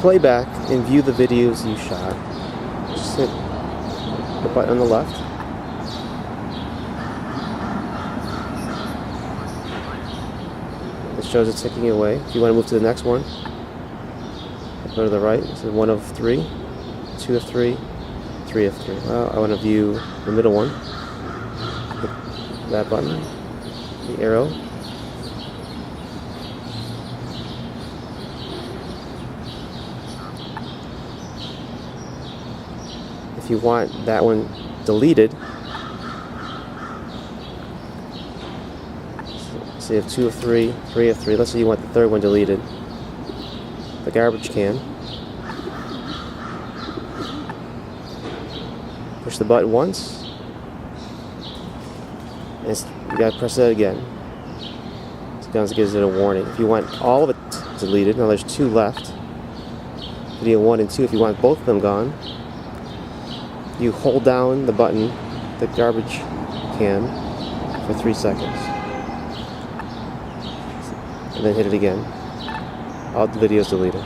playback and view the videos you shot, just hit the button on the left. It shows it ticking away. If you want to move to the next one, go to the right. This is 1 of 3, 2 of 3, 3 of 3. Well, I want to view the middle one. Hit that button, the arrow. If you want that one deleted, so you have 2 of 3, 3 of 3. Let's say you want the third one deleted. The garbage can. Push the button once, and you gotta press it again. So it gives it a warning. If you want all of it deleted, now there's 2 left. Video 1 and 2. If you want both of them gone, you hold down the button, the garbage can, for 3 seconds. And then hit it again. All the videos deleted.